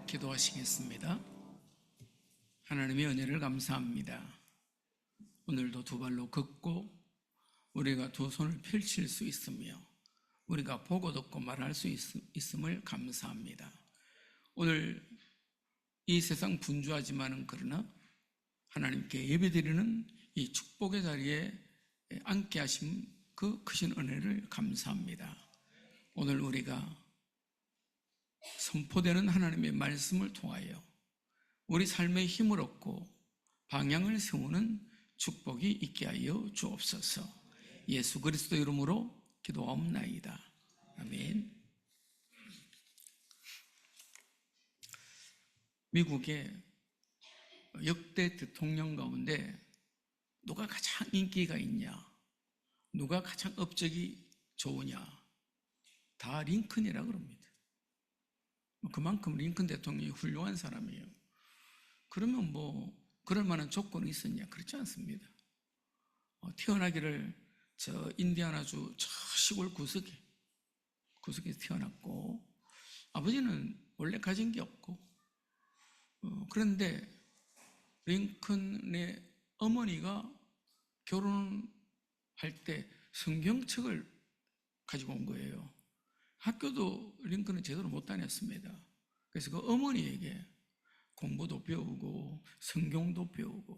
기도하시겠습니다. 하나님의 은혜를 감사합니다. 오늘도 두 발로 걷고 우리가 두 손을 펼칠 수 있으며 우리가 보고 듣고 말할 수 있음을 감사합니다. 오늘 이 세상 분주하지만은 그러나 하나님께 예배드리는 이 축복의 자리에 앉게 하신 그 크신 은혜를 감사합니다. 오늘 우리가 선포되는 하나님의 말씀을 통하여 우리 삶의 힘을 얻고 방향을 세우는 축복이 있게 하여 주옵소서. 예수 그리스도 이름으로 기도하옵나이다. 아멘. 미국의 역대 대통령 가운데 누가 가장 인기가 있냐, 누가 가장 업적이 좋으냐, 다 링컨이라 그럽니다. 그만큼 링컨 대통령이 훌륭한 사람이에요. 그러면 그럴 만한 조건이 있었냐? 그렇지 않습니다. 태어나기를 저 인디아나주 저 시골 구석에 태어났고, 아버지는 원래 가진 게 없고, 그런데 링컨의 어머니가 결혼할 때 성경책을 가지고 온 거예요. 학교도 링컨은 제대로 못 다녔습니다. 그래서 그 어머니에게 공부도 배우고 성경도 배우고,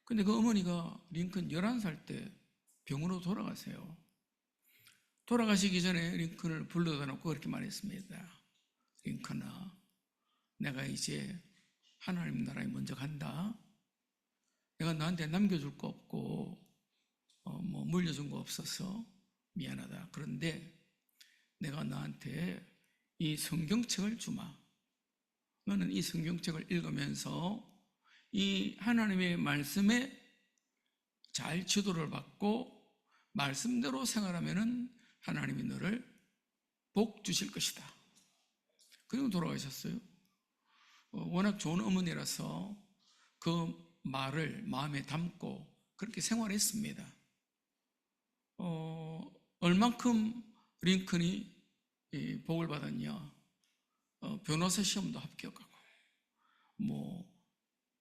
근데 그 어머니가 링컨 11살 때 병으로 돌아가세요. 돌아가시기 전에 링컨을 불러다 놓고 그렇게 말했습니다. 링컨아, 내가 이제 하나님 나라에 먼저 간다. 내가 너한테 남겨줄 거 없고 물려준 거 없어서 미안하다. 그런데 내가 너한테 이 성경책을 주마. 너는 이 성경책을 읽으면서 이 하나님의 말씀에 잘 지도를 받고 말씀대로 생활하면은 하나님이 너를 복 주실 것이다. 그리고 돌아가셨어요. 워낙 좋은 어머니라서 그 말을 마음에 담고 그렇게 생활했습니다. 얼만큼 링컨이 복을 받았냐? 변호사 시험도 합격하고,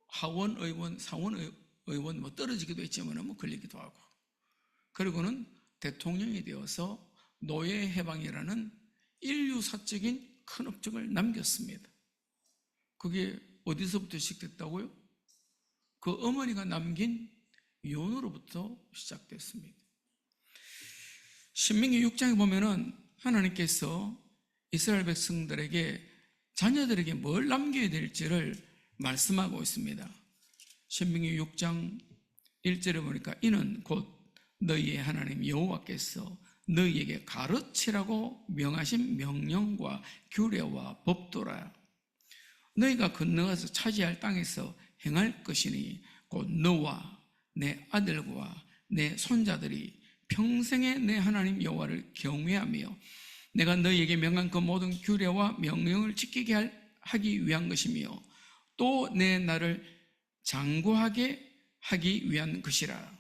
하원 의원, 상원 의원 떨어지기도 했지만 걸리기도 하고, 그리고는 대통령이 되어서 노예 해방이라는 인류사적인 큰 업적을 남겼습니다. 그게 어디서부터 시작됐다고요? 그 어머니가 남긴 유언으로부터 시작됐습니다. 신명기 6장에 보면은 하나님께서 이스라엘 백성들에게, 자녀들에게 뭘 남겨야 될지를 말씀하고 있습니다. 신명기 6장 1절에 보니까 이는 곧 너희의 하나님 여호와께서 너희에게 가르치라고 명하신 명령과 규례와 법도라. 너희가 건너가서 차지할 땅에서 행할 것이니 곧 너와 내 아들과 내 손자들이 평생에 내 하나님 여호와를 경외하며 내가 너희에게 명한 그 모든 규례와 명령을 지키게 하기 위한 것이며 또 내 나를 장구하게 하기 위한 것이라.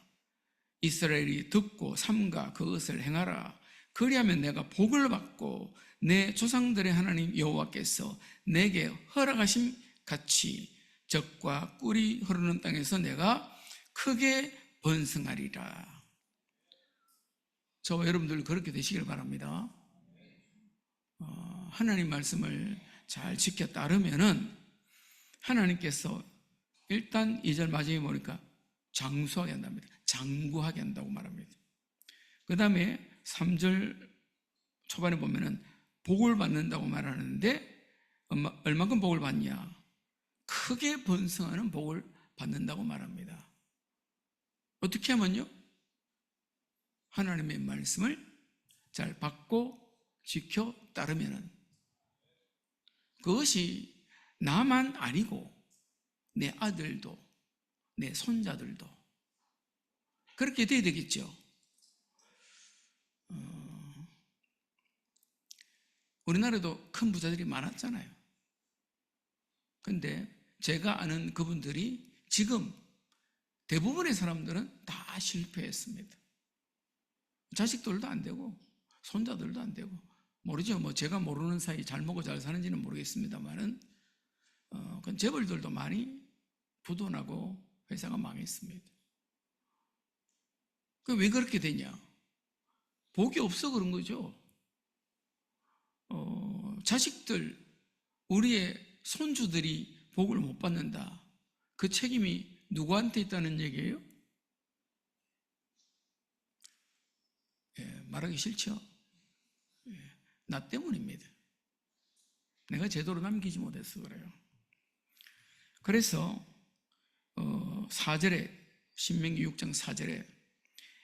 이스라엘이 듣고 삼가 그것을 행하라. 그리하면 내가 복을 받고 내 조상들의 하나님 여호와께서 내게 허락하심 같이 젖과 꿀이 흐르는 땅에서 내가 크게 번성하리라. 저와 여러분들 그렇게 되시길 바랍니다. 하나님 말씀을 잘 지켜 따르면은 하나님께서 일단 2절 마지막에 보니까 장수하게 한답니다. 장구하게 한다고 말합니다. 그 다음에 3절 초반에 보면은 복을 받는다고 말하는데 얼마큼 복을 받냐? 크게 번성하는 복을 받는다고 말합니다. 어떻게 하면요? 하나님의 말씀을 잘 받고 지켜 따르면은, 그것이 나만 아니고 내 아들도 내 손자들도 그렇게 돼야 되겠죠. 우리나라도 큰 부자들이 많았잖아요. 근데 제가 아는 그분들이 지금 대부분의 사람들은 다 실패했습니다. 자식들도 안 되고 손자들도 안 되고, 모르죠. 제가 모르는 사이 잘 먹고 잘 사는지는 모르겠습니다만은 그 재벌들도 많이 부도나고 회사가 망했습니다. 왜 그렇게 되냐? 복이 없어 그런 거죠. 자식들, 우리의 손주들이 복을 못 받는다. 그 책임이 누구한테 있다는 얘기예요? 말하기 싫죠? 나 때문입니다. 내가 제대로 남기지 못해서 그래요. 그래서 4절에, 신명기 6장 4절에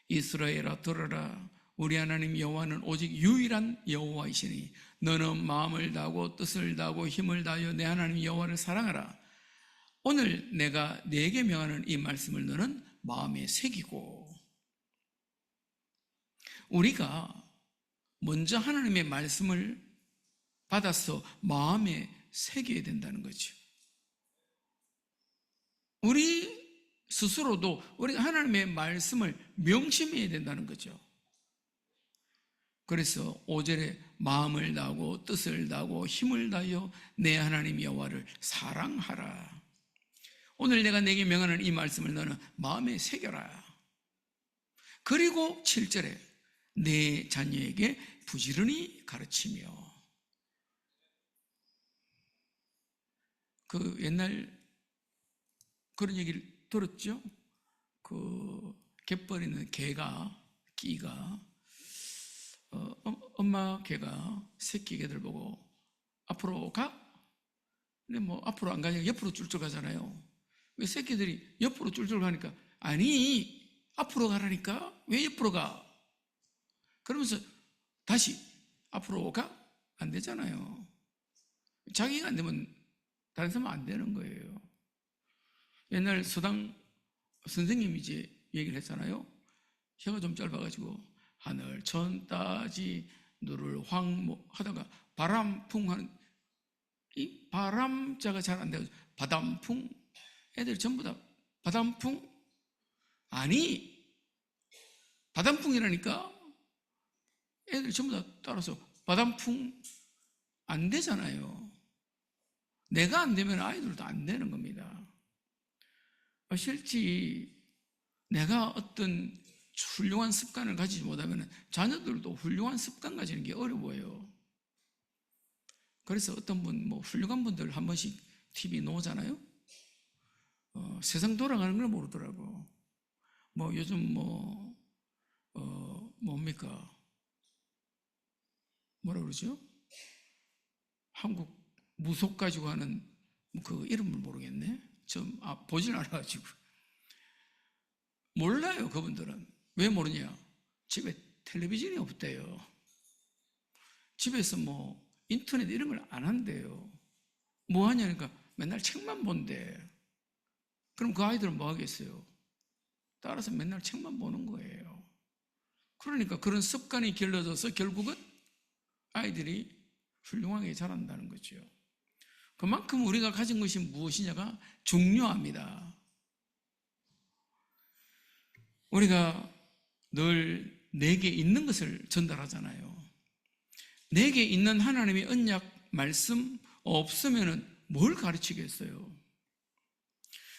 이스라엘아 들어라, 우리 하나님 여호와는 오직 유일한 여호와이시니 너는 마음을 다하고 뜻을 다하고 힘을 다하여 내 하나님 여호와를 사랑하라. 오늘 내가 네게 명하는 이 말씀을 너는 마음에 새기고, 우리가 먼저 하나님의 말씀을 받아서 마음에 새겨야 된다는 거죠. 우리 스스로도 우리가 하나님의 말씀을 명심해야 된다는 거죠. 그래서 5절에 마음을 다하고 뜻을 다하고 힘을 다하여 내 하나님 여호와를 사랑하라. 오늘 내가 내게 명하는 이 말씀을 너는 마음에 새겨라. 그리고 7절에 내 자녀에게 부지런히 가르치며. 그 옛날 그런 얘기를 들었죠? 갯벌에 있는 끼가 엄마 개가 새끼 개들 보고 앞으로 가? 근데 뭐 앞으로 안 가니까 옆으로 쫄쫄 가잖아요. 왜 새끼들이 옆으로 쫄쫄 가니까, 아니 앞으로 가라니까 왜 옆으로 가? 그러면서 다시 앞으로 가? 안 되잖아요. 자기가 안 되면 다른 사람은 안 되는 거예요. 옛날 서당 선생님이 이제 얘기를 했잖아요. 혀가 좀 짧아가지고 하늘 천 따지 누를 황 하다가 바람풍 하는, 이 바람자가 잘 안 돼가지고 바람풍, 애들 전부 다 바람풍, 아니 바람풍이라니까 애들 전부 다 따라서 바람풍 안 되잖아요. 내가 안 되면 아이들도 안 되는 겁니다. 실제 내가 어떤 훌륭한 습관을 가지지 못하면 자녀들도 훌륭한 습관 가지는 게 어려워요. 그래서 어떤 분, 훌륭한 분들 한 번씩 TV 나오잖아요. 세상 돌아가는 걸 모르더라고. 요즘 뭡니까? 뭐라 그러죠? 한국 무속 가지고 하는 그 이름을 모르겠네. 좀 보질 않아가지고 몰라요. 그분들은 왜 모르냐? 집에 텔레비전이 없대요. 집에서 인터넷 이런 걸 안 한대요. 뭐 하냐니까 맨날 책만 본대. 그럼 그 아이들은 뭐 하겠어요? 따라서 맨날 책만 보는 거예요. 그러니까 그런 습관이 길러져서 결국은 아이들이 훌륭하게 자란다는 거죠. 그만큼 우리가 가진 것이 무엇이냐가 중요합니다. 우리가 늘 내게 있는 것을 전달하잖아요. 내게 있는 하나님의 언약 말씀 없으면 뭘 가르치겠어요?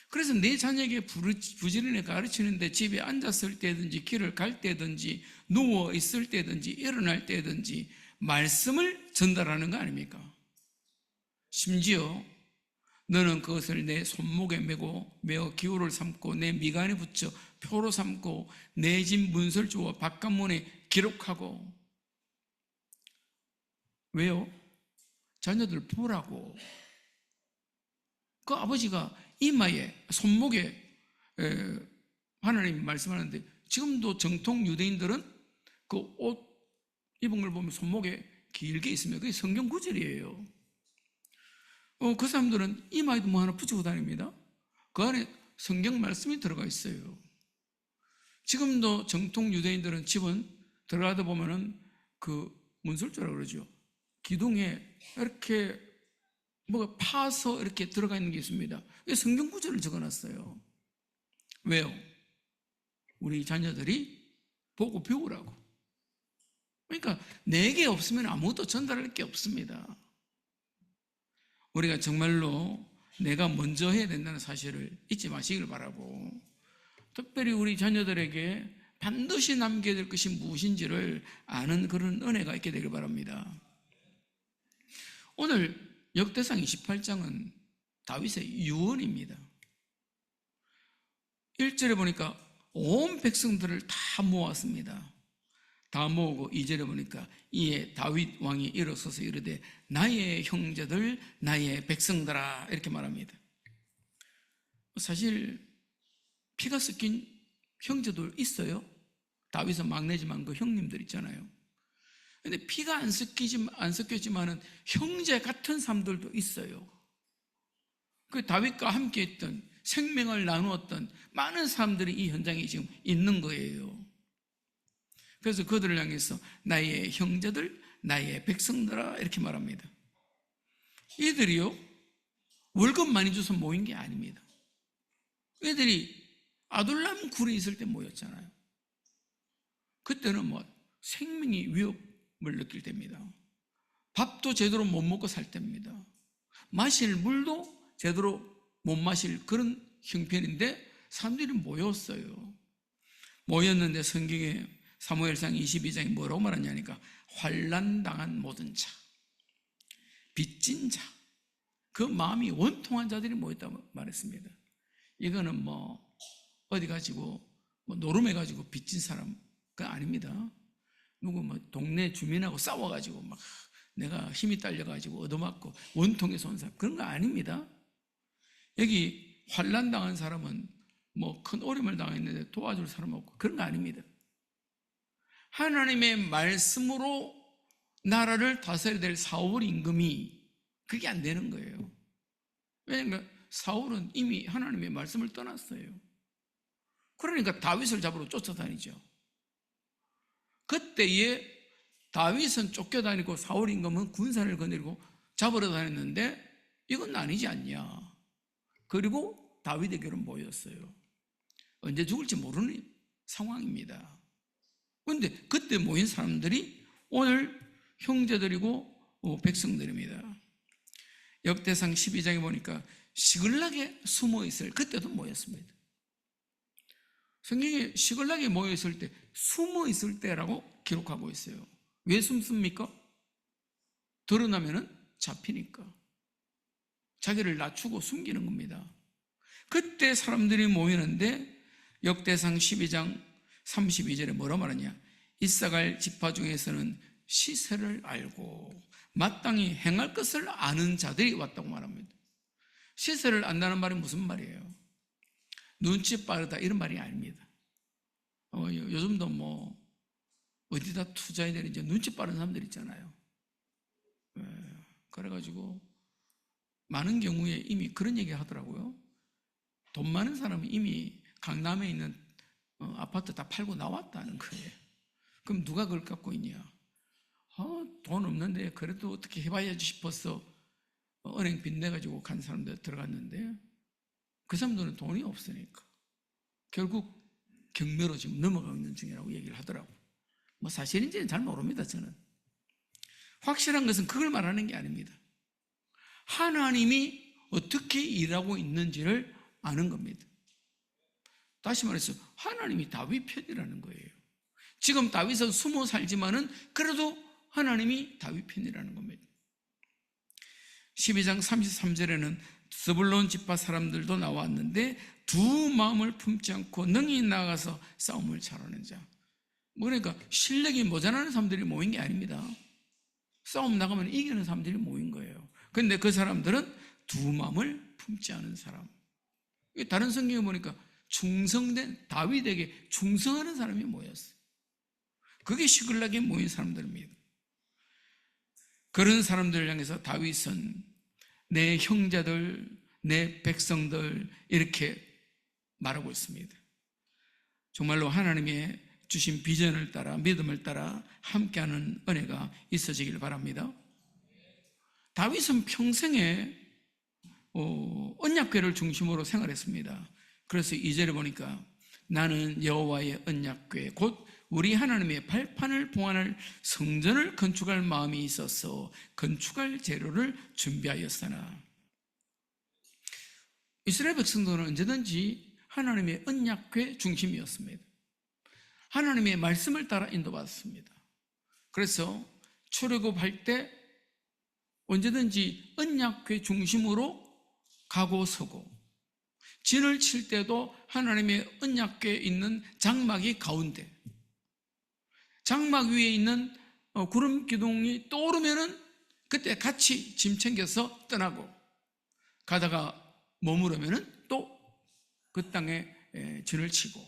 그래서 내 자녀에게 부지런히 가르치는데 집에 앉았을 때든지 길을 갈 때든지 누워 있을 때든지 일어날 때든지 말씀을 전달하는 거 아닙니까? 심지어 너는 그것을 내 손목에 메어 기호를 삼고 내 미간에 붙여 표로 삼고 내 집 문설주와 바깥문에 기록하고. 왜요? 자녀들 보라고. 그 아버지가 이마에 손목에 하나님이 말씀하는데, 지금도 정통 유대인들은 그 옷 입은 걸 보면 손목에 길게 있습니다. 그게 성경 구절이에요. 그 사람들은 이마에도 뭐 하나 붙이고 다닙니다. 그 안에 성경 말씀이 들어가 있어요. 지금도 정통 유대인들은 집은 들어가다 보면은 그 문설주라고 그러죠. 기둥에 이렇게 뭐가 파서 이렇게 들어가 있는 게 있습니다. 성경 구절을 적어놨어요. 왜요? 우리 자녀들이 보고 배우라고. 그러니까 내게 없으면 아무것도 전달할 게 없습니다. 우리가 정말로 내가 먼저 해야 된다는 사실을 잊지 마시길 바라고, 특별히 우리 자녀들에게 반드시 남겨야 될 것이 무엇인지를 아는 그런 은혜가 있게 되길 바랍니다. 오늘 역대상 28장은 다윗의 유언입니다. 1절에 보니까 온 백성들을 다 모았습니다. 다 모으고 2절에 보니까 이에 다윗 왕이 일어서서 이르되 나의 형제들 나의 백성들아 이렇게 말합니다. 사실 피가 섞인 형제들 있어요. 다윗은 막내지만 그 형님들 있잖아요. 근데 피가 안 섞였지만은 형제 같은 사람들도 있어요. 그 다윗과 함께 했던, 생명을 나누었던 많은 사람들이 이 현장에 지금 있는 거예요. 그래서 그들을 향해서 나의 형제들, 나의 백성들아 이렇게 말합니다. 이들이요, 월급 많이 줘서 모인 게 아닙니다. 이들이 아둘람 굴에 있을 때 모였잖아요. 그때는 생명이 위협을 느낄 때입니다. 밥도 제대로 못 먹고 살 때입니다. 마실 물도 제대로 못 마실 그런 형편인데 사람들이 모였어요. 모였는데 성경에 사무엘상 22장에 뭐라고 말하냐니까 환난당한 모든 자, 빚진 자, 그 마음이 원통한 자들이 모였다고 말했습니다. 이거는 어디 가지고 노름해가지고 빚진 사람 그 아닙니다. 누구 동네 주민하고 싸워가지고 내가 힘이 딸려가지고 얻어맞고 원통해서 온 사람 그런 거 아닙니다. 여기 환난 당한 사람은 큰 어려움을 당했는데 도와줄 사람 없고 그런 거 아닙니다. 하나님의 말씀으로 나라를 다스려야 될 사울 임금이 그게 안 되는 거예요. 왜냐하면 사울은 이미 하나님의 말씀을 떠났어요. 그러니까 다윗을 잡으러 쫓아다니죠. 그때에 다윗은 쫓겨다니고 사울 임금은 군사를 거느리고 잡으러 다녔는데 이건 아니지 않냐. 그리고 다윗에게로 모였어요. 언제 죽을지 모르는 상황입니다. 그런데 그때 모인 사람들이 오늘 형제들이고 백성들입니다. 역대상 12장에 보니까 시글락에 숨어있을 그때도 모였습니다. 성경에 시글락에 모여있을 때 숨어있을 때라고 기록하고 있어요. 왜 숨습니까? 드러나면 잡히니까 자기를 낮추고 숨기는 겁니다. 그때 사람들이 모이는데 역대상 12장 32절에 뭐라 말하냐, 이사갈 지파 중에서는 시세를 알고 마땅히 행할 것을 아는 자들이 왔다고 말합니다. 시세를 안다는 말이 무슨 말이에요? 눈치 빠르다 이런 말이 아닙니다. 요즘도 어디다 투자해야 되는지 눈치 빠른 사람들 있잖아요. 그래가지고 많은 경우에 이미 그런 얘기 하더라고요. 돈 많은 사람은 이미 강남에 있는 아파트 다 팔고 나왔다는 거예요. 그럼 누가 그걸 갖고 있냐? 돈 없는데 그래도 어떻게 해봐야지 싶어서 은행 빚 내가지고 간 사람들 들어갔는데 그 사람들은 돈이 없으니까 결국 경매로 지금 넘어가는 중이라고 얘기를 하더라고요. 사실인지는 잘 모릅니다. 저는 확실한 것은 그걸 말하는 게 아닙니다. 하나님이 어떻게 일하고 있는지를 아는 겁니다. 다시 말해서 하나님이 다윗 편이라는 거예요. 지금 다윗은 숨어 살지만은 그래도 하나님이 다윗 편이라는 겁니다. 12장 33절에는 스불론 지파 사람들도 나왔는데 두 마음을 품지 않고 능히 나가서 싸움을 잘하는 자. 그러니까 실력이 모자라는 사람들이 모인 게 아닙니다. 싸움 나가면 이기는 사람들이 모인 거예요. 그런데 그 사람들은 두 마음을 품지 않은 사람. 다른 성경에 보니까 충성된 다윗에게 충성하는 사람이 모였어요. 그게 시글락에 모인 사람들입니다. 그런 사람들을 향해서 다윗은 내 형제들, 내 백성들 이렇게 말하고 있습니다. 정말로 하나님의 주신 비전을 따라 믿음을 따라 함께하는 은혜가 있어지길 바랍니다. 다윗은 평생에 언약궤를 중심으로 생활했습니다. 그래서 2절에 보니까 나는 여호와의 언약궤 곧 우리 하나님의 발판을 봉헌할 성전을 건축할 마음이 있어서 건축할 재료를 준비하였으나 이스라엘 백성들은 언제든지 하나님의 언약궤 중심이었습니다. 하나님의 말씀을 따라 인도받았습니다. 그래서 출애굽할 때 언제든지 언약궤 중심으로 가고 서고, 진을 칠 때도 하나님의 언약궤에 있는 장막이 가운데, 장막 위에 있는 구름 기둥이 떠오르면은 그때 같이 짐 챙겨서 떠나고, 가다가 머무르면은 또 그 땅에 진을 치고,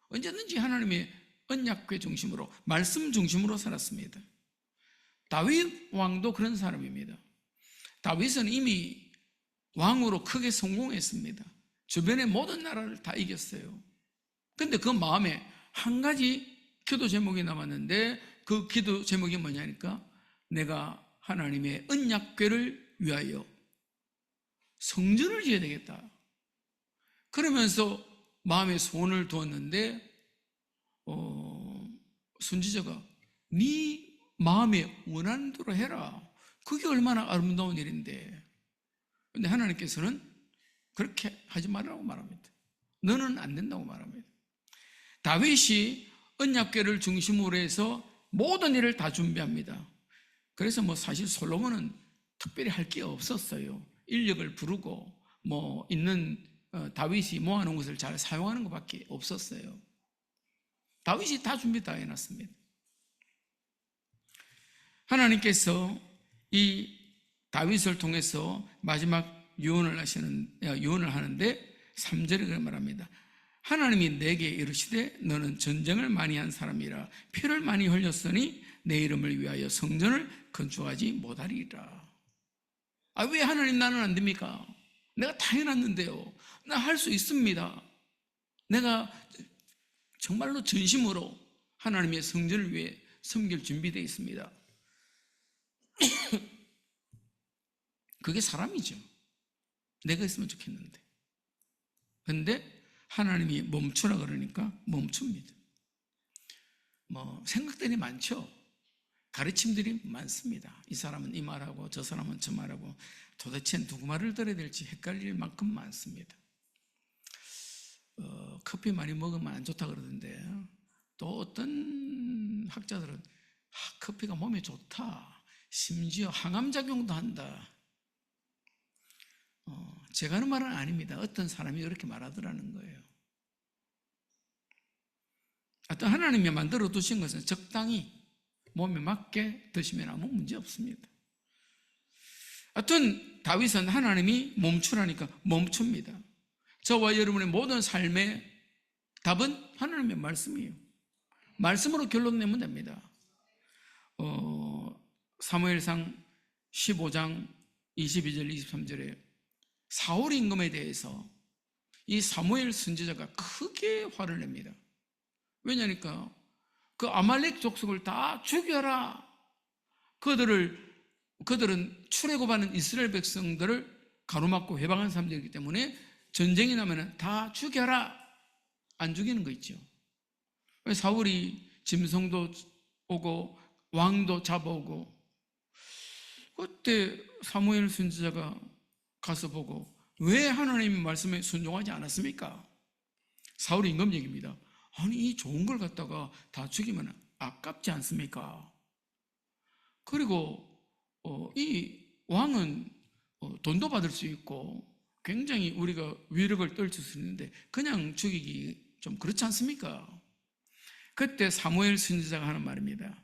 언제든지 하나님의 언약궤 중심으로, 말씀 중심으로 살았습니다. 다윗 왕도 그런 사람입니다. 다윗은 이미 왕으로 크게 성공했습니다. 주변의 모든 나라를 다 이겼어요. 근데 그 마음에 한 가지 기도 제목이 남았는데, 그 기도 제목이 뭐냐니까, 내가 하나님의 언약궤를 위하여 성전을 지어야 되겠다. 그러면서 마음에 소원을 두었는데, 선지자가 네 마음에 원하는 대로 해라. 그게 얼마나 아름다운 일인데. 근데 하나님께서는 그렇게 하지 말라고 말합니다. 너는 안 된다고 말합니다. 다윗이 언약궤를 중심으로 해서 모든 일을 다 준비합니다. 그래서 사실 솔로몬은 특별히 할 게 없었어요. 인력을 부르고 있는 다윗이 모아놓은 것을 잘 사용하는 것밖에 없었어요. 다윗이 다 준비 다 해놨습니다. 하나님께서 이 다윗을 통해서 마지막 유언을 하는데 3절에 그렇게 말합니다. 하나님이 내게 이르시되 너는 전쟁을 많이 한 사람이라 피를 많이 흘렸으니 내 이름을 위하여 성전을 건축하지 못하리라. 왜 하나님 나는 안 됩니까? 내가 다 해놨는데요. 나 할 수 있습니다. 내가 정말로 전심으로 하나님의 성전을 위해 섬길 준비되어 있습니다. 그게 사람이죠. 내가 있으면 좋겠는데. 그런데 하나님이 멈추라 그러니까 멈춥니다. 생각들이 많죠. 가르침들이 많습니다. 이 사람은 이 말하고 저 사람은 저 말하고 도대체 누구 말을 들어야 될지 헷갈릴 만큼 많습니다. 커피 많이 먹으면 안 좋다 그러던데, 또 어떤 학자들은 커피가 몸에 좋다, 심지어 항암작용도 한다. 제가 하는 말은 아닙니다. 어떤 사람이 그렇게 말하더라는 거예요. 하여튼 하나님이 만들어 두신 것은 적당히 몸에 맞게 드시면 아무 문제 없습니다. 하여튼 다윗은 하나님이 멈추라니까 멈춥니다. 저와 여러분의 모든 삶의 답은 하나님의 말씀이에요. 말씀으로 결론 내면 됩니다. 사무엘상 15장 22절 23절에 사울 임금에 대해서 이 사무엘 선지자가 크게 화를 냅니다. 왜냐니까 그 아말렉 족속을 다 죽여라. 그들은 출애굽하는 이스라엘 백성들을 가로막고 해방한 사람들이기 때문에 전쟁이 나면 다 죽여라. 안 죽이는 거 있죠. 사울이 짐승도 오고 왕도 잡아오고, 그때 사무엘 선지자가 가서 보고 왜 하나님의 말씀에 순종하지 않았습니까? 사울이 임금 얘기입니다. 아니 이 좋은 걸 갖다가 다 죽이면 아깝지 않습니까? 그리고 이 왕은 돈도 받을 수 있고 굉장히 우리가 위력을 떨칠 수 있는데 그냥 죽이기 좀 그렇지 않습니까? 그때 사무엘 선지자가 하는 말입니다.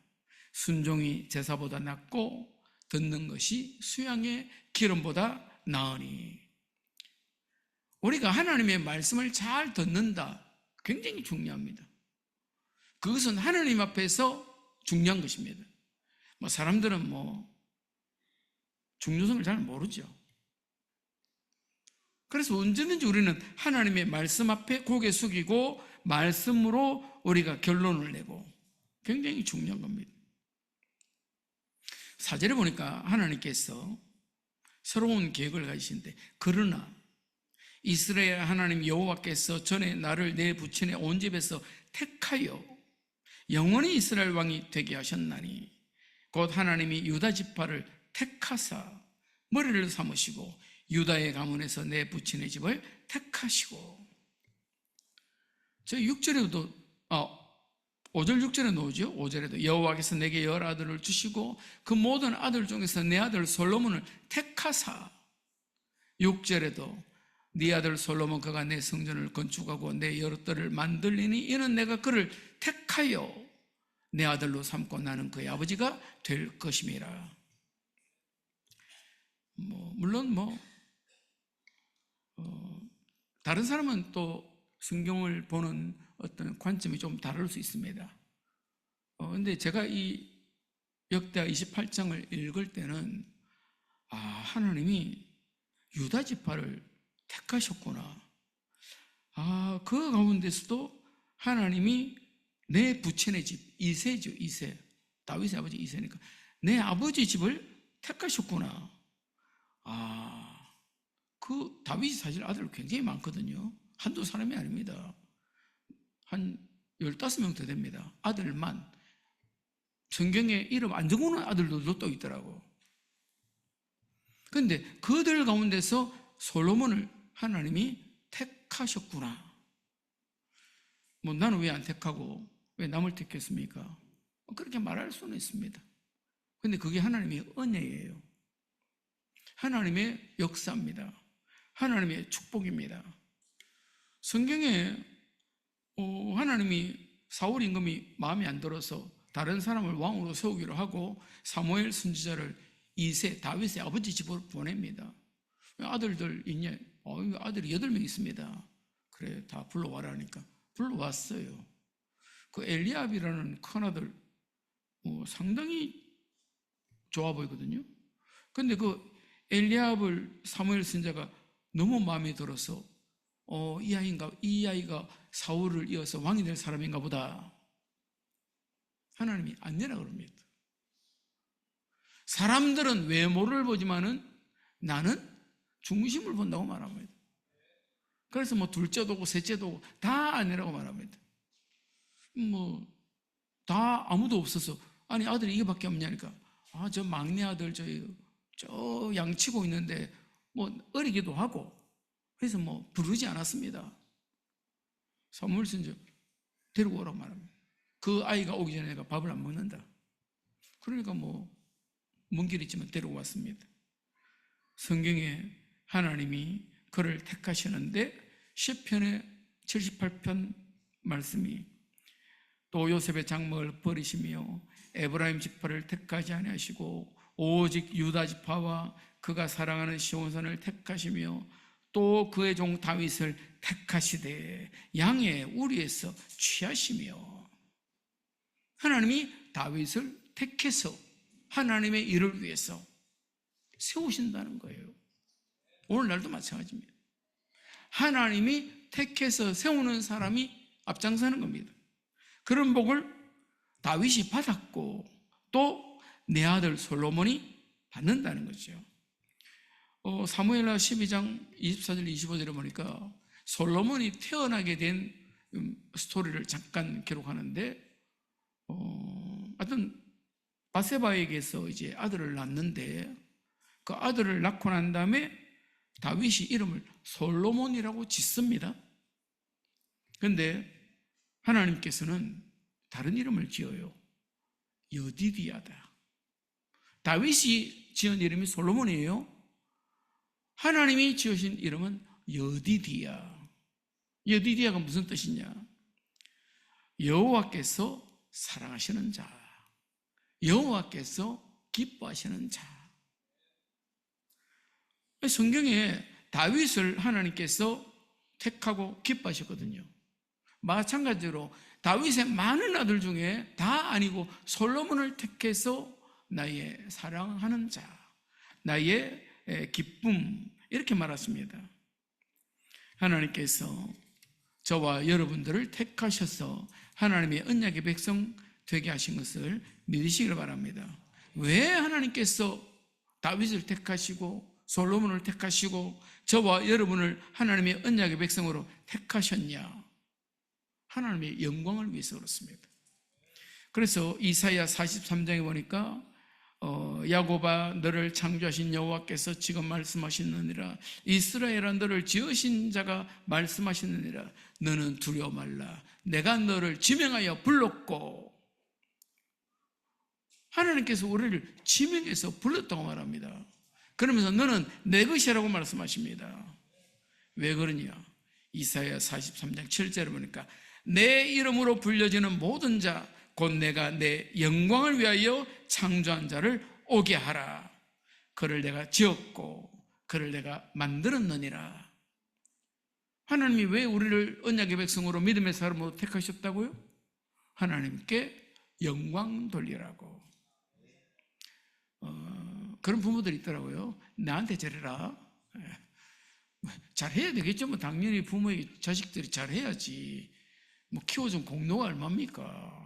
순종이 제사보다 낫고 듣는 것이 수양의 기름보다 나으니. 우리가 하나님의 말씀을 잘 듣는다, 굉장히 중요합니다. 그것은 하나님 앞에서 중요한 것입니다. 사람들은 중요성을 잘 모르죠. 그래서 언제든지 우리는 하나님의 말씀 앞에 고개 숙이고 말씀으로 우리가 결론을 내고, 굉장히 중요한 겁니다. 4절에 보니까 하나님께서 새로운 계획을 가지신데, 그러나 이스라엘 하나님 여호와께서 전에 나를 내 부친의 온 집에서 택하여 영원히 이스라엘 왕이 되게 하셨나니 곧 하나님이 유다 지파를 택하사 머리를 삼으시고 유다의 가문에서 내 부친의 집을 택하시고. 저 6절에도 5절 6절에 나오죠. 5절에도 여호와께서 내게 열 아들을 주시고 그 모든 아들 중에서 내 아들 솔로몬을 택하사. 6절에도 네 아들 솔로몬 그가 내 성전을 건축하고 내 여러 뜰을 만들리니 이는 내가 그를 택하여 내 아들로 삼고 나는 그의 아버지가 될 것임이라. 물론 다른 사람은 또 성경을 보는 어떤 관점이 좀 다를 수 있습니다. 근데 제가 이 역대하 28장을 읽을 때는 하나님이 유다 지파를 택하셨구나. 그 가운데서도 하나님이 내 부친의 집, 이새죠, 이새. 다윗의 아버지 이새니까 내 아버지 집을 택하셨구나. 그 다윗이 사실 아들 굉장히 많거든요. 한두 사람이 아닙니다. 한 15명도 됩니다. 아들만. 성경에 이름 안 적어놓은 아들들도 또 있더라고. 그런데 그들 가운데서 솔로몬을 하나님이 택하셨구나. 나는 왜 안 택하고 왜 남을 택했습니까? 그렇게 말할 수는 있습니다. 그런데 그게 하나님의 은혜예요. 하나님의 역사입니다. 하나님의 축복입니다. 성경에 하나님이 사울 임금이 마음에 안 들어서 다른 사람을 왕으로 세우기로 하고 사무엘 선지자를 이새 다윗의 아버지 집으로 보냅니다. 아들들 있냐? 아들이 8명 있습니다. 그래, 다 불러와라니까 불러왔어요. 그 엘리압이라는 큰아들 상당히 좋아 보이거든요. 근데 그 엘리압을 사무엘 선지자가 너무 마음에 들어서 이 아이가 사울을 이어서 왕이 될 사람인가 보다. 하나님이 안 되라 그럽니다. 사람들은 외모를 보지만은 나는 중심을 본다고 말합니다. 그래서 둘째도 오고 셋째도 오고 다 아니라고 말합니다. 다 아무도 없어서 아니 아들이 이거밖에 없냐니까 저 막내 아들 저 양치고 있는데 어리기도 하고 그래서 부르지 않았습니다. 사무엘 선지자 데리고 오라고 말합니다. 그 아이가 오기 전에 내가 밥을 안 먹는다. 그러니까 먼 길 있지만 데리고 왔습니다. 성경에 하나님이 그를 택하시는데 시편의 78편 말씀이 또 요셉의 장막을 버리시며 에브라임 지파를 택하지 아니하시고 오직 유다 지파와 그가 사랑하는 시온산을 택하시며 또 그의 종 다윗을 택하시되 양의 우리에서 취하시며. 하나님이 다윗을 택해서 하나님의 일을 위해서 세우신다는 거예요. 오늘날도 마찬가지입니다. 하나님이 택해서 세우는 사람이 앞장서는 겁니다. 그런 복을 다윗이 받았고 또 내 아들 솔로몬이 받는다는 거죠. 사무엘하 12장 24절 25절에 보니까 솔로몬이 태어나게 된 스토리를 잠깐 기록하는데 하여튼 바세바에게서 이제 아들을 낳는데 그 아들을 낳고 난 다음에 다윗이 이름을 솔로몬이라고 짓습니다. 그런데 하나님께서는 다른 이름을 지어요. 여디디야다. 다윗이 지은 이름이 솔로몬이에요. 하나님이 지으신 이름은 여디디야. 여디디야가 무슨 뜻이냐? 여호와께서 사랑하시는 자, 여호와께서 기뻐하시는 자. 성경에 다윗을 하나님께서 택하고 기뻐하셨거든요. 마찬가지로 다윗의 많은 아들 중에 다 아니고 솔로몬을 택해서 나의 사랑하는 자, 나의 기쁨, 이렇게 말했습니다. 하나님께서 저와 여러분들을 택하셔서 하나님의 언약의 백성 되게 하신 것을 믿으시기를 바랍니다. 왜 하나님께서 다윗을 택하시고 솔로몬을 택하시고 저와 여러분을 하나님의 언약의 백성으로 택하셨냐? 하나님의 영광을 위해서 그렇습니다. 그래서 이사야 43장에 보니까 야곱아 너를 창조하신 여호와께서 지금 말씀하시느니라. 이스라엘아 너를 지으신 자가 말씀하시느니라. 너는 두려워 말라. 내가 너를 지명하여 불렀고. 하나님께서 우리를 지명해서 불렀다고 말합니다. 그러면서 너는 내 것이라고 말씀하십니다. 왜 그러냐? 이사야 43장 7절을 보니까 내 이름으로 불려지는 모든 자 곧 내가 내 영광을 위하여 창조한 자를 오게 하라. 그를 내가 지었고 그를 내가 만들었느니라. 하나님이 왜 우리를 언약의 백성으로 믿음의 사람으로 택하셨다고요? 하나님께 영광 돌리라고. 그런 부모들이 있더라고요. 나한테 잘해라. 잘해야 되겠죠. 뭐 당연히 부모의 자식들이 잘해야지. 뭐 키워준 공로가 얼마입니까?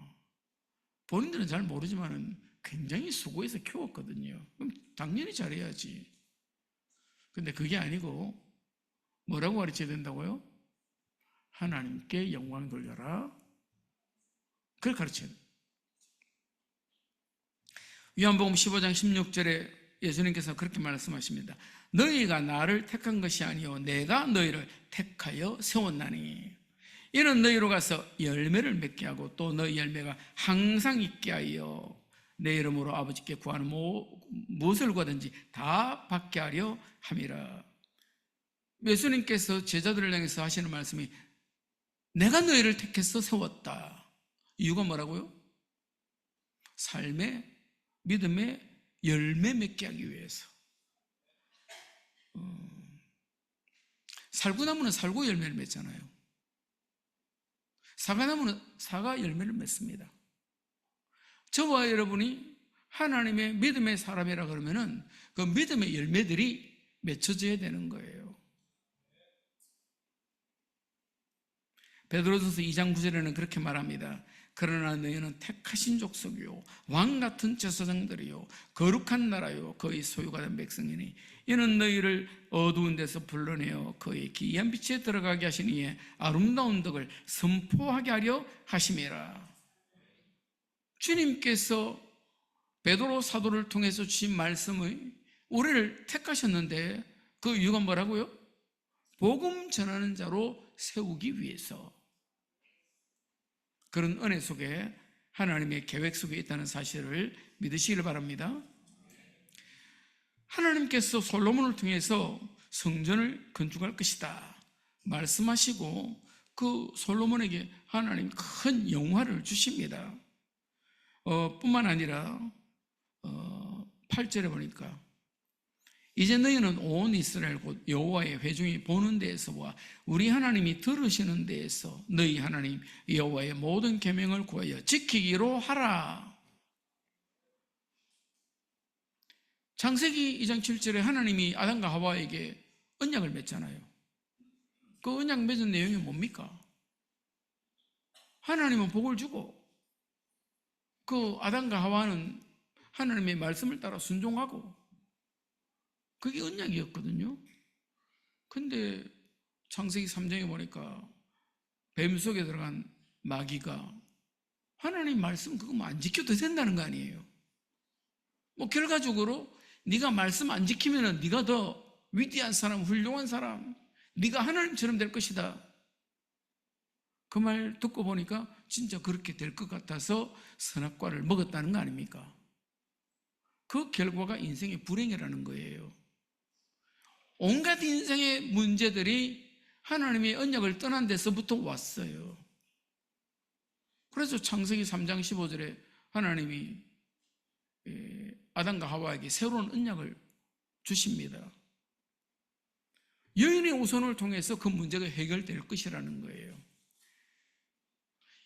본인들은 잘 모르지만 굉장히 수고해서 키웠거든요. 그럼 당연히 잘해야지. 근데 그게 아니고 뭐라고 가르쳐야 된다고요? 하나님께 영광 돌려라. 그걸 가르쳐야 돼요. 요한복음 15장 16절에 예수님께서 그렇게 말씀하십니다. 너희가 나를 택한 것이 아니요 내가 너희를 택하여 세웠나니 이는 너희로 가서 열매를 맺게 하고 또 너희 열매가 항상 있게 하여 내 이름으로 아버지께 구하는 무엇을 구하든지 다 받게 하려 함이라. 예수님께서 제자들을 향해서 하시는 말씀이 내가 너희를 택해서 세웠다. 이유가 뭐라고요? 삶의 믿음의 열매 맺게 하기 위해서. 살구나무는 살구 열매를 맺잖아요. 사과나무는 사과 열매를 맺습니다. 저와 여러분이 하나님의 믿음의 사람이라 그러면은 그 믿음의 열매들이 맺혀져야 되는 거예요. 베드로전서 2장 9절에는 그렇게 말합니다. 그러나 너희는 택하신 족속이요 왕같은 제사장들이요 거룩한 나라요 그의 소유가 된 백성이니 이는 너희를 어두운 데서 불러내어 그의 기이한 빛에 들어가게 하신 이의 아름다운 덕을 선포하게 하려 하심이라. 주님께서 베드로 사도를 통해서 주신 말씀의 우리를 택하셨는데 그 이유가 뭐라고요? 복음 전하는 자로 세우기 위해서. 그런 은혜 속에 하나님의 계획 속에 있다는 사실을 믿으시길 바랍니다. 하나님께서 솔로몬을 통해서 성전을 건축할 것이다 말씀하시고 그 솔로몬에게 하나님 큰 영화를 주십니다. 뿐만 아니라 8절에 보니까 이제 너희는 온 이스라엘 곧 여호와의 회중이 보는 데에서와 우리 하나님이 들으시는 데에서 너희 하나님 여호와의 모든 계명을 구하여 지키기로 하라. 창세기 2장 7절에 하나님이 아담과 하와에게 언약을 맺잖아요. 그 언약 맺은 내용이 뭡니까? 하나님은 복을 주고 그 아담과 하와는 하나님의 말씀을 따라 순종하고 그게 언약이었거든요. 근데 창세기 3장에 보니까 뱀 속에 들어간 마귀가 하나님 말씀 그거 안 지켜도 된다는 거 아니에요. 뭐 결과적으로 네가 말씀 안 지키면은 네가 더 위대한 사람, 훌륭한 사람, 네가 하나님처럼 될 것이다. 그 말 듣고 보니까 진짜 그렇게 될 것 같아서 선악과를 먹었다는 거 아닙니까? 그 결과가 인생의 불행이라는 거예요. 온갖 인생의 문제들이 하나님의 언약을 떠난 데서부터 왔어요. 그래서 창세기 3장 15절에 하나님이 아담과 하와에게 새로운 언약을 주십니다. 여인의 후손을 통해서 그 문제가 해결될 것이라는 거예요.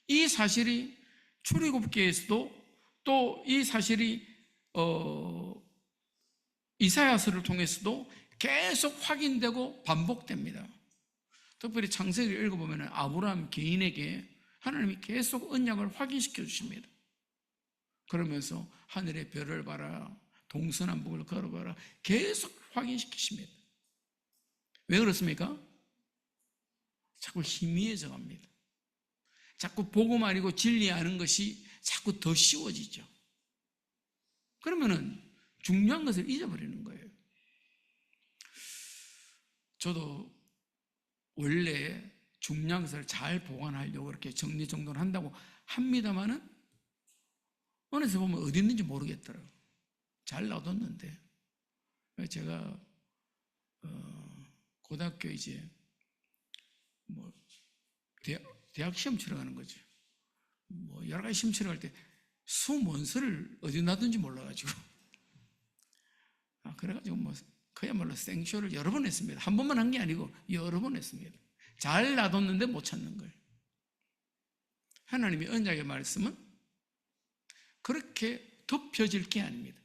이 사실이 출애굽기에서도 또 이 사실이 이사야서를 통해서도 계속 확인되고 반복됩니다. 특별히 창세기를 읽어보면 아브라함 개인에게 하나님이 계속 언약을 확인시켜 주십니다. 그러면서 하늘의 별을 봐라, 동서남북을 걸어봐라, 계속 확인시키십니다. 왜 그렇습니까? 자꾸 희미해져 갑니다. 자꾸 복음 아니고 진리 아는 것이 자꾸 더 쉬워지죠. 그러면은 중요한 것을 잊어버리는 거예요. 저도 원래 중요한 것을 잘 보관하려고 이렇게 정리정돈을 한다고 합니다만은 어느새 보면 어디 있는지 모르겠더라고요. 잘 놔뒀는데. 제가 고등학교 이제 뭐 대학 시험 치러 가는 거죠. 뭐 여러 가지 시험 치러 갈 때 수문서를 어디 놔둔지 몰라가지고 그래가지고 뭐 그야말로 생쇼를 여러 번 했습니다. 한 번만 한 게 아니고 여러 번 했습니다. 잘 놔뒀는데 못 찾는 거예요. 하나님의 언약의 말씀은 그렇게 덮여질 게 아닙니다.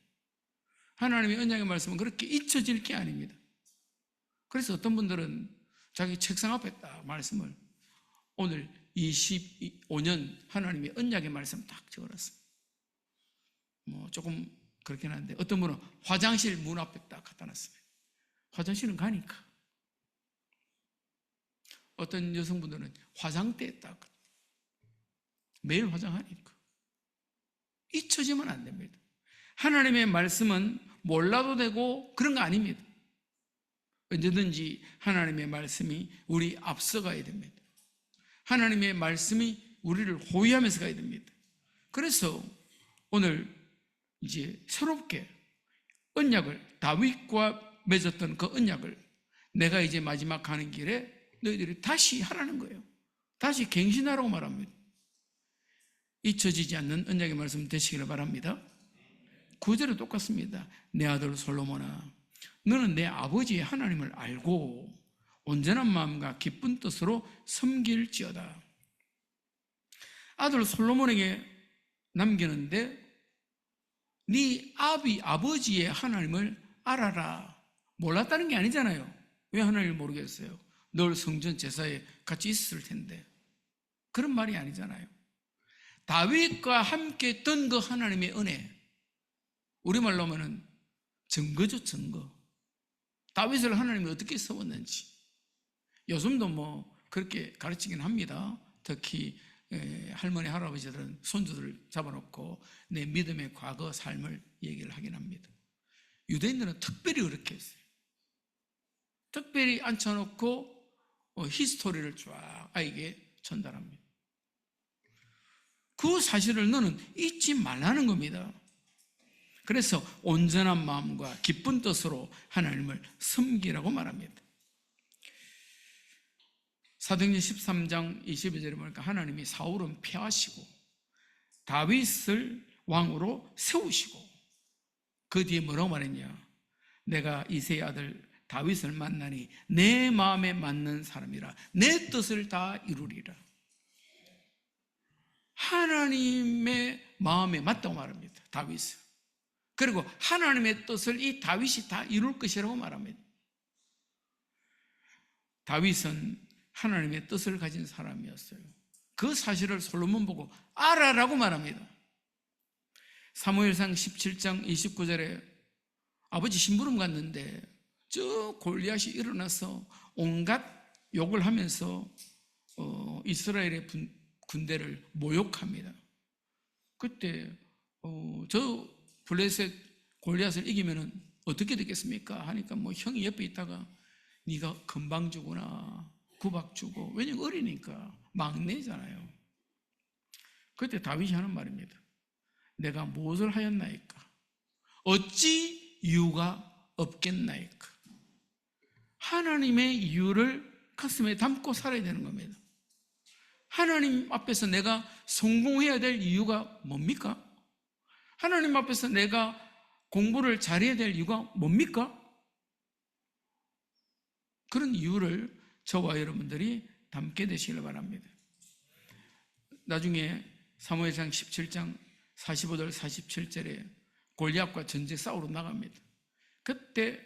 하나님의 언약의 말씀은 그렇게 잊혀질 게 아닙니다. 그래서 어떤 분들은 자기 책상 앞에 딱 말씀을 오늘 25년 하나님의 언약의 말씀 딱 적어놨습니다. 뭐 조금 그렇긴 한데 어떤 분은 화장실 문 앞에 딱 갖다 놨습니다. 화장실은 가니까. 어떤 여성분들은 화장대에 딱 매일 화장하니까. 잊혀지면 안 됩니다. 하나님의 말씀은 몰라도 되고 그런 거 아닙니다. 언제든지 하나님의 말씀이 우리 앞서가야 됩니다. 하나님의 말씀이 우리를 호위하면서 가야 됩니다. 그래서 오늘 이제 새롭게 언약을 다윗과 맺었던 그 언약을 내가 이제 마지막 가는 길에 너희들이 다시 하라는 거예요. 다시 갱신하라고 말합니다. 잊혀지지 않는 언약의 말씀 되시기를 바랍니다. 9절은 똑같습니다. 내 아들 솔로몬아, 너는 내 아버지의 하나님을 알고 온전한 마음과 기쁜 뜻으로 섬길지어다. 아들 솔로몬에게 남기는데 네 아버지의 하나님을 알아라. 몰랐다는 게 아니잖아요. 왜 하나님을 모르겠어요? 늘 성전 제사에 같이 있을 텐데. 그런 말이 아니잖아요. 다윗과 함께 했던 그 하나님의 은혜, 우리말로 하면은 증거죠, 증거. 다윗을 하나님이 어떻게 세웠는지. 요즘도 뭐 그렇게 가르치긴 합니다. 특히 할머니, 할아버지들은 손주들을 잡아놓고 내 믿음의 과거 삶을 얘기를 하긴 합니다. 유대인들은 특별히 그렇게 했어요. 특별히 앉혀놓고 히스토리를 쫙 아이에게 전달합니다. 그 사실을 너는 잊지 말라는 겁니다. 그래서 온전한 마음과 기쁜 뜻으로 하나님을 섬기라고 말합니다. 사도행전 13장 22절에 보니까 하나님이 사울은 패하시고 다윗을 왕으로 세우시고 그 뒤에 뭐라고 말했냐? 내가 이새의 아들 다윗을 만나니 내 마음에 맞는 사람이라 내 뜻을 다 이루리라. 하나님의 마음에 맞다고 말합니다. 다윗은. 그리고 하나님의 뜻을 이 다윗이 다 이룰 것이라고 말합니다. 다윗은 하나님의 뜻을 가진 사람이었어요. 그 사실을 솔로몬 보고 알아라고 말합니다. 사무엘상 17장 29절에 아버지 심부름 갔는데 저 골리앗이 일어나서 온갖 욕을 하면서 이스라엘의 군대를 모욕합니다. 그때 저 블레셋 골리앗을 이기면은 어떻게 되겠습니까? 하니까 뭐 형이 옆에 있다가 네가 금방 주구나, 구박 주고. 왜냐면 어리니까 막내잖아요. 그때 다윗이 하는 말입니다. 내가 무엇을 하였나이까? 어찌 이유가 없겠나이까? 하나님의 이유를 가슴에 담고 살아야 되는 겁니다. 하나님 앞에서 내가 성공해야 될 이유가 뭡니까? 하나님 앞에서 내가 공부를 잘해야 될 이유가 뭡니까? 그런 이유를 저와 여러분들이 담게 되시길 바랍니다. 나중에 사무엘상 17장 45절 47절에 골리앗과 전쟁 싸우러 나갑니다. 그때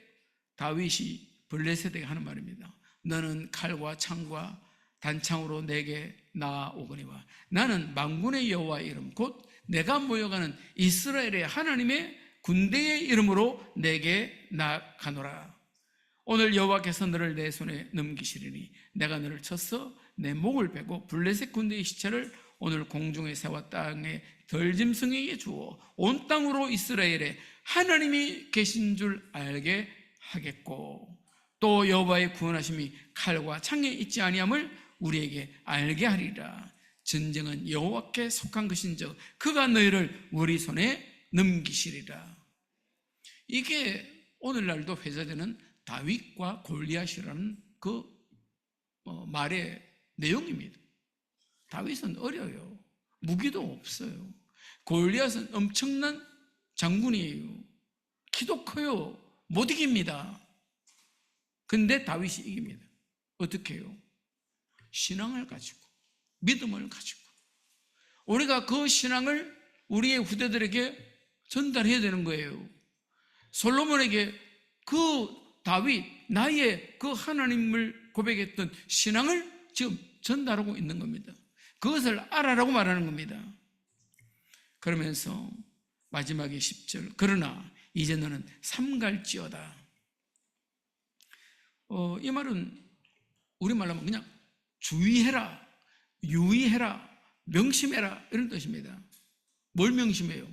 다윗이 블레셋에게 하는 말입니다. 너는 칼과 창과 단창으로 내게 나아오거니와 나는 만군의 여호와의 이름 곧 내가 모여가는 이스라엘의 하나님의 군대의 이름으로 내게 나아가노라. 오늘 여호와께서 너를 내 손에 넘기시리니 내가 너를 쳐서 내 목을 베고 블레셋 군대의 시체를 오늘 공중에 새와 땅에 덜 짐승에게 주어 온 땅으로 이스라엘에 하나님이 계신 줄 알게 하겠고, 또 여호와의 구원하심이 칼과 창에 있지 아니함을 우리에게 알게 하리라. 전쟁은 여호와께 속한 것인즉 그가 너희를 우리 손에 넘기시리라. 이게 오늘날도 회자되는 다윗과 골리앗이라는 그 말의 내용입니다. 다윗은 어려요. 무기도 없어요. 골리앗은 엄청난 장군이에요. 키도 커요. 못 이깁니다. 근데 다윗이 이깁니다. 어떻게 해요? 신앙을 가지고, 믿음을 가지고. 우리가 그 신앙을 우리의 후대들에게 전달해야 되는 거예요. 솔로몬에게 그 다윗, 나의 그 하나님을 고백했던 신앙을 지금 전달하고 있는 겁니다. 그것을 알아라고 말하는 겁니다. 그러면서 마지막에 10절, 그러나 이제 너는 삼갈지어다. 이 말은 우리말로 하면 그냥 주의해라, 유의해라, 명심해라 이런 뜻입니다. 뭘 명심해요?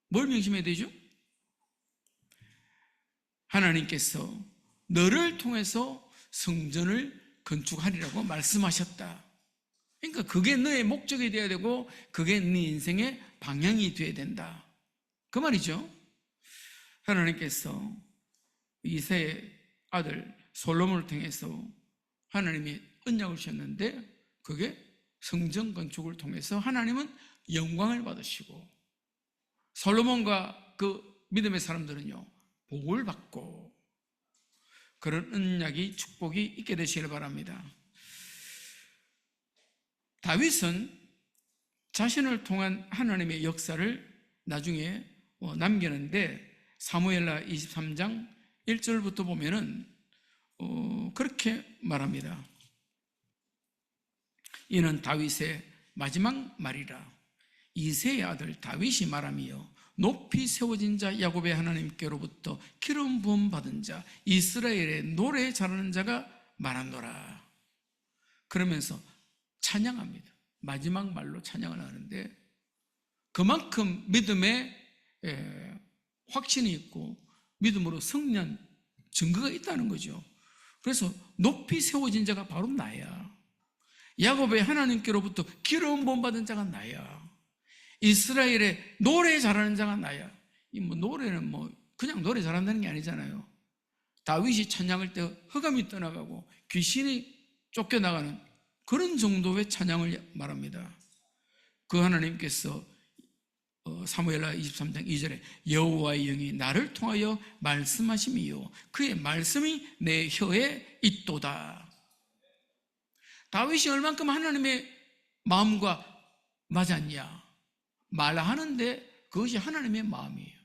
뭘 명심해야 되죠? 하나님께서 너를 통해서 성전을 건축하리라고 말씀하셨다. 그러니까 그게 너의 목적이 되어야 되고 그게 네 인생의 방향이 되어야 된다, 그 말이죠. 하나님께서 이새의 아들 솔로몬을 통해서 하나님이 언약을 주셨는데 그게 성전 건축을 통해서 하나님은 영광을 받으시고 솔로몬과 그 믿음의 사람들은요 복을 받고 그런 언약이 축복이 있게 되시길 바랍니다. 다윗은 자신을 통한 하나님의 역사를 나중에 남기는데 사무엘하 23장 1절부터 보면은 그렇게 말합니다. 이는 다윗의 마지막 말이라. 이새의 아들 다윗이 말하며 높이 세워진 자 야곱의 하나님께로부터 기름 부음 받은 자 이스라엘의 노래 잘하는 자가 말하노라. 그러면서 찬양합니다. 마지막 말로 찬양을 하는데 그만큼 믿음에 확신이 있고 믿음으로 승리한 증거가 있다는 거죠. 그래서 높이 세워진 자가 바로 나야. 야곱의 하나님께로부터 기름 부음 받은 자가 나야. 이스라엘의 노래 잘하는 자가 나야. 이 노래는 그냥 노래 잘한다는 게 아니잖아요. 다윗이 찬양할 때 흑암이 떠나가고 귀신이 쫓겨나가는 그런 정도의 찬양을 말합니다. 그 하나님께서 사무엘하 23장 2절에 여호와의 영이 나를 통하여 말씀하심이요 그의 말씀이 내 혀에 있도다. 다윗이 얼만큼 하나님의 마음과 맞았냐? 말하는데 그것이 하나님의 마음이에요.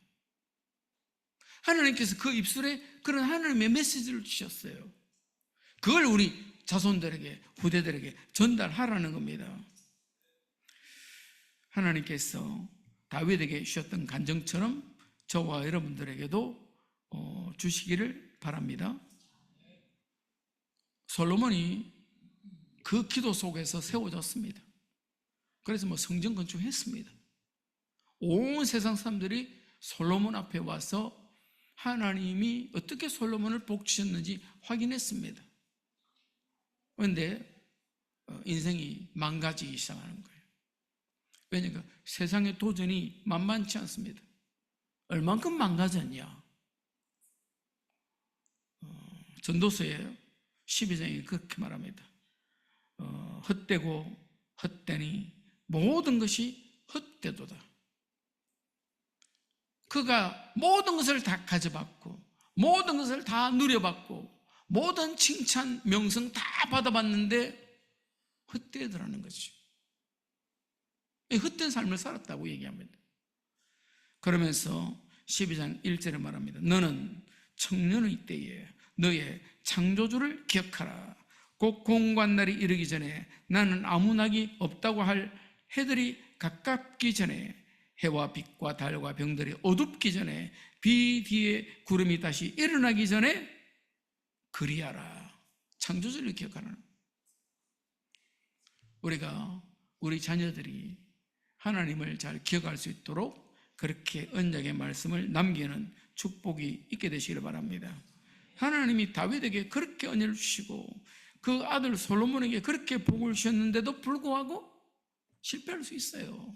하나님께서 그 입술에 그런 하나님의 메시지를 주셨어요. 그걸 우리 자손들에게, 후대들에게 전달하라는 겁니다. 하나님께서 다윗에게 주셨던 간정처럼 저와 여러분들에게도 주시기를 바랍니다. 솔로몬이 그 기도 속에서 세워졌습니다. 그래서 성전 건축했습니다. 온 세상 사람들이 솔로몬 앞에 와서 하나님이 어떻게 솔로몬을 복 주셨는지 확인했습니다. 그런데 인생이 망가지기 시작하는 거예요. 왜냐하면 세상의 도전이 만만치 않습니다. 얼만큼 망가졌냐? 전도서에 12장에 그렇게 말합니다. 헛되고 헛되니 모든 것이 헛되도다. 그가 모든 것을 다 가져봤고 모든 것을 다 누려봤고 모든 칭찬, 명성 다 받아봤는데 헛되더라는 거죠. 헛된 삶을 살았다고 얘기합니다. 그러면서 12장 1절에 말합니다. 너는 청년의 때에 너의 창조주를 기억하라. 곧 공관날이 이르기 전에 나는 아무 낙이 없다고 할 해들이 가깝기 전에 해와 빛과 달과 병들이 어둡기 전에 비 뒤에 구름이 다시 일어나기 전에 그리하라. 창조주를 기억하라. 우리가 우리 자녀들이 하나님을 잘 기억할 수 있도록 그렇게 언약의 말씀을 남기는 축복이 있게 되시기를 바랍니다. 하나님이 다윗에게 그렇게 은혜를 주시고 그 아들 솔로몬에게 그렇게 복을 주셨는데도 불구하고 실패할 수 있어요.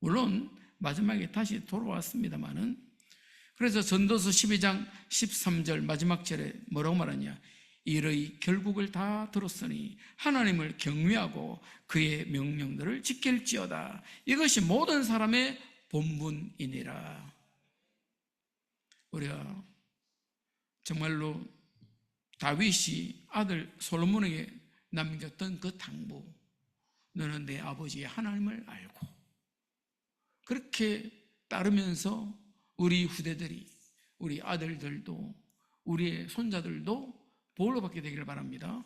물론 마지막에 다시 돌아왔습니다만은, 그래서 전도서 12장 13절 마지막 절에 뭐라고 말하냐? 일의 결국을 다 들었으니 하나님을 경외하고 그의 명령들을 지킬지어다. 이것이 모든 사람의 본분이니라. 우리가 정말로 다윗이 아들 솔로몬에게 남겼던 그 당부, 너는 내 아버지의 하나님을 알고, 그렇게 따르면서 우리 후대들이, 우리 아들들도 우리의 손자들도 복을 받게 되기를 바랍니다.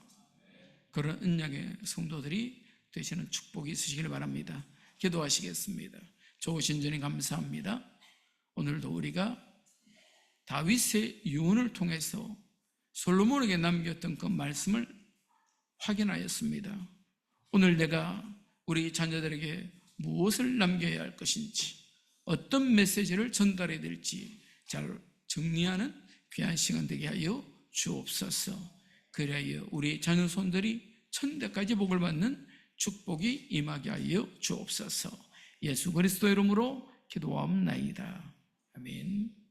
그런 언약의 성도들이 되시는 축복이 있으시기를 바랍니다. 기도하시겠습니다. 좋으신 주님 감사합니다. 오늘도 우리가 다윗의 유언을 통해서 솔로몬에게 남겼던 그 말씀을 확인하였습니다. 오늘 내가 우리 자녀들에게 무엇을 남겨야 할 것인지, 어떤 메시지를 전달해야 될지 잘 정리하는 귀한 시간 되게 하여 주옵소서. 그리하여 우리 자녀손들이 천대까지 복을 받는 축복이 임하게 하여 주옵소서. 예수 그리스도의 이름으로 기도하옵나이다. 아멘.